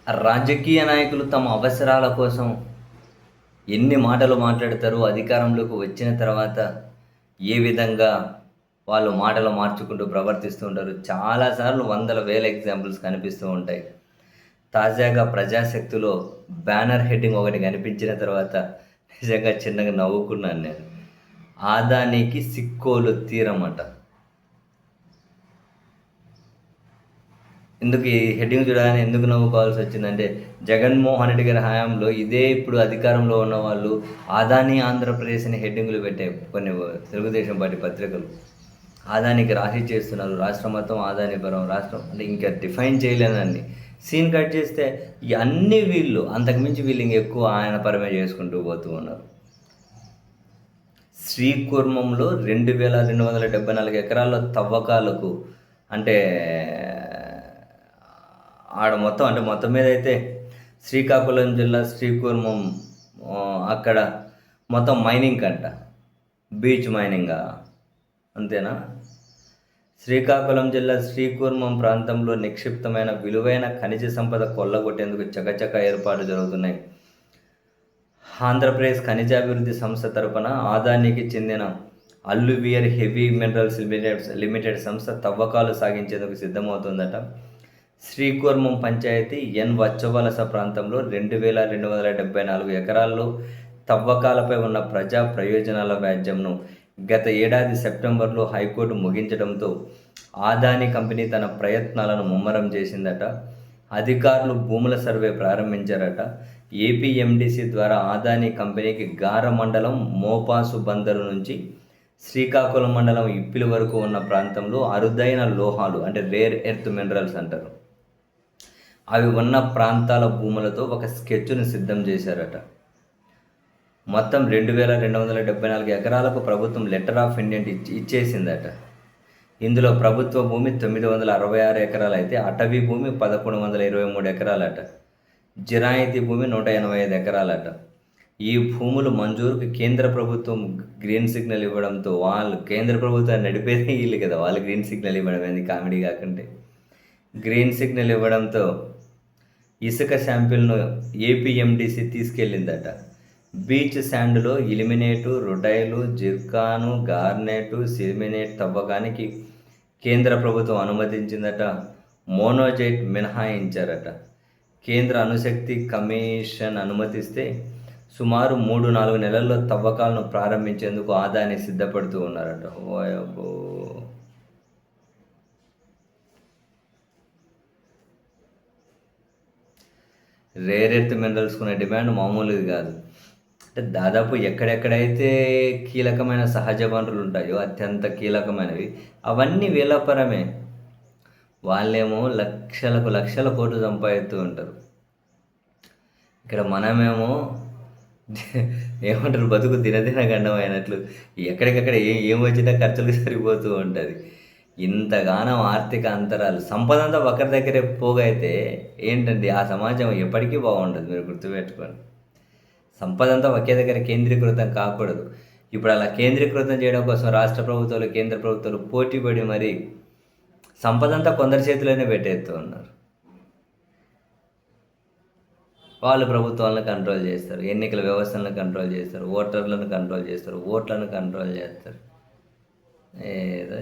రాజకీయ నాయకులు తమ అవసరాల కోసం ఎన్ని మాటలు మాట్లాడతారో, అధికారంలోకి వచ్చిన తర్వాత ఏ విధంగా వాళ్ళు మాటలు మార్చుకుంటూ ప్రవర్తిస్తూ ఉంటారు. చాలాసార్లు వందల వేల ఎగ్జాంపుల్స్ కనిపిస్తూ ఉంటాయి. తాజాగా ప్రజాశక్తిలో బ్యానర్ హెడ్డింగ్ ఒకటి కనిపించిన తర్వాత నిజంగా చిన్నగా నవ్వుకున్నాను నేను. ఆదానికి సిక్కోలు తీరమట. ఎందుకు ఈ హెడ్డింగ్ చూడగానే ఎందుకు నవ్వుకోవాల్సి వచ్చిందంటే, జగన్మోహన్ రెడ్డి గారి హయాంలో ఇదే ఇప్పుడు అధికారంలో ఉన్న వాళ్ళు ఆదాని ఆంధ్రప్రదేశ్ అని హెడ్డింగులు పెట్టే కొన్ని తెలుగుదేశం పార్టీ పత్రికలు. ఆదానికి రాశి చేస్తున్నారు, రాష్ట్రం మొత్తం ఆదాని పరం, రాష్ట్రం అంటే ఇంకా డిఫైన్ చేయలేనన్ని. సీన్ కట్ చేస్తే ఈ అన్ని వీళ్ళు అంతకుమించి వీళ్ళు ఇంకెక్కువ ఆయన పరమే చేసుకుంటూ పోతూ ఉన్నారు. శ్రీకూర్మంలో 2274 ఎకరాల్లో తవ్వకాలకు అంటే ఆడ మొత్తం అంటే మొత్తం మీద అయితే శ్రీకాకుళం జిల్లా శ్రీకూర్మం అక్కడ మొత్తం మైనింగ్ కంట, బీచ్ మైనింగా అంతేనా? శ్రీకాకుళం జిల్లా శ్రీకూర్మం ప్రాంతంలో నిక్షిప్తమైన విలువైన ఖనిజ సంపద కొల్లగొట్టేందుకు చకచక ఏర్పాటు జరుగుతున్నాయి. ఆంధ్రప్రదేశ్ ఖనిజాభివృద్ధి సంస్థ తరపున ఆదానికి చెందిన అల్లువియర్ హెవీ మినరల్స్ లిమిటెడ్ సంస్థ తవ్వకాలు సాగించేందుకు సిద్ధమవుతుందట. శ్రీకూర్మం పంచాయతీ ఎన్ వచ్చవలస ప్రాంతంలో 2274 ఎకరాల్లో తవ్వకాలపై ఉన్న ప్రజా ప్రయోజనాల వ్యాజ్యంను గత ఏడాది సెప్టెంబర్లో హైకోర్టు ముగించడంతో ఆదాని కంపెనీ తన ప్రయత్నాలను ముమ్మరం చేసిందట. అధికారులు భూముల సర్వే ప్రారంభించారట. ఏపీఎండిసి ద్వారా ఆదాని కంపెనీకి గార మండలం మోపాసు బందరు నుంచి శ్రీకాకుళం మండలం ఇప్పిలి వరకు ఉన్న ప్రాంతంలో అరుదైన లోహాలు అంటే రేర్ ఎర్త్ మినరల్స్ అంటారు, అవి ఉన్న ప్రాంతాల భూములతో ఒక స్కెచ్ను సిద్ధం చేశారట. మొత్తం 2274 ఎకరాలకు ప్రభుత్వం లెటర్ ఆఫ్ ఇంటెంట్ ఇచ్చేసిందట. ఇందులో ప్రభుత్వ భూమి 966 ఎకరాలు అయితే అటవీ భూమి 1123 ఎకరాలట. జిరాయితీ భూమి 185 ఎకరాలట. ఈ భూములు మంజూరుకు కేంద్ర ప్రభుత్వం గ్రీన్ సిగ్నల్ ఇవ్వడంతో వాళ్ళు కేంద్ర ప్రభుత్వాన్ని నడిపేది వీళ్ళు కదా, వాళ్ళు గ్రీన్ సిగ్నల్ ఇవ్వడం ఏంది కామెడీ కాకుంటే. గ్రీన్ సిగ్నల్ ఇవ్వడంతో ఇసుక శాంపిల్ను ఏపీఎండిసి తీసుకెళ్ళిందట. బీచ్ శాండ్లో ఇలిమినేటు, రొడైలు, జిర్కాను, గార్నెటు, సిలిమినేట్ తవ్వకానికి కేంద్ర ప్రభుత్వం అనుమతించిందట. మోనోజైట్ మినహాయించారట. కేంద్ర అణుశక్తి కమిషన్ అనుమతిస్తే సుమారు 3-4 నెలల్లో తవ్వకాలను ప్రారంభించేందుకు ఆదాని సిద్ధపడుతూ ఉన్నారట. ఓయబ్బో! రేర్ ఎర్త్ మినరల్స్కునే డిమాండ్ మామూలుది కాదు. అంటే దాదాపు ఎక్కడెక్కడైతే కీలకమైన సహజ వనరులు ఉంటాయో అత్యంత కీలకమైనవి అవన్నీ వీళ్ళపరమే. వాళ్ళేమో లక్షల కోట్లు సంపాదిస్తూ ఉంటారు. ఇక్కడ మనమేమో ఏమంటారు, బతుకు దినదిన గండం అయినట్లు ఎక్కడికక్కడ ఏం వచ్చినా ఖర్చులకు సరిపోతూ ఉంటుంది. ఇంతగానం ఆర్థిక అంతరాలు, సంపద అంతా ఒకరి దగ్గరే పోగైతే ఏంటండి ఆ సమాజం ఎప్పటికీ బాగుండదు. మీరు గుర్తుపెట్టుకోండి, సంపద అంతా ఒకే దగ్గర కేంద్రీకృతం కాకూడదు. ఇప్పుడు అలా కేంద్రీకృతం చేయడం కోసం రాష్ట్ర ప్రభుత్వాలు, కేంద్ర ప్రభుత్వాలు పోటీపడి మరి సంపద అంతా కొందరి చేతిలోనే పెట్టేస్తూ ఉన్నారు. వాళ్ళు ప్రభుత్వాలను కంట్రోల్ చేస్తారు, ఎన్నికల వ్యవస్థలను కంట్రోల్ చేస్తారు, ఓటర్లను కంట్రోల్ చేస్తారు, ఓట్లను కంట్రోల్ చేస్తారు. ఏదో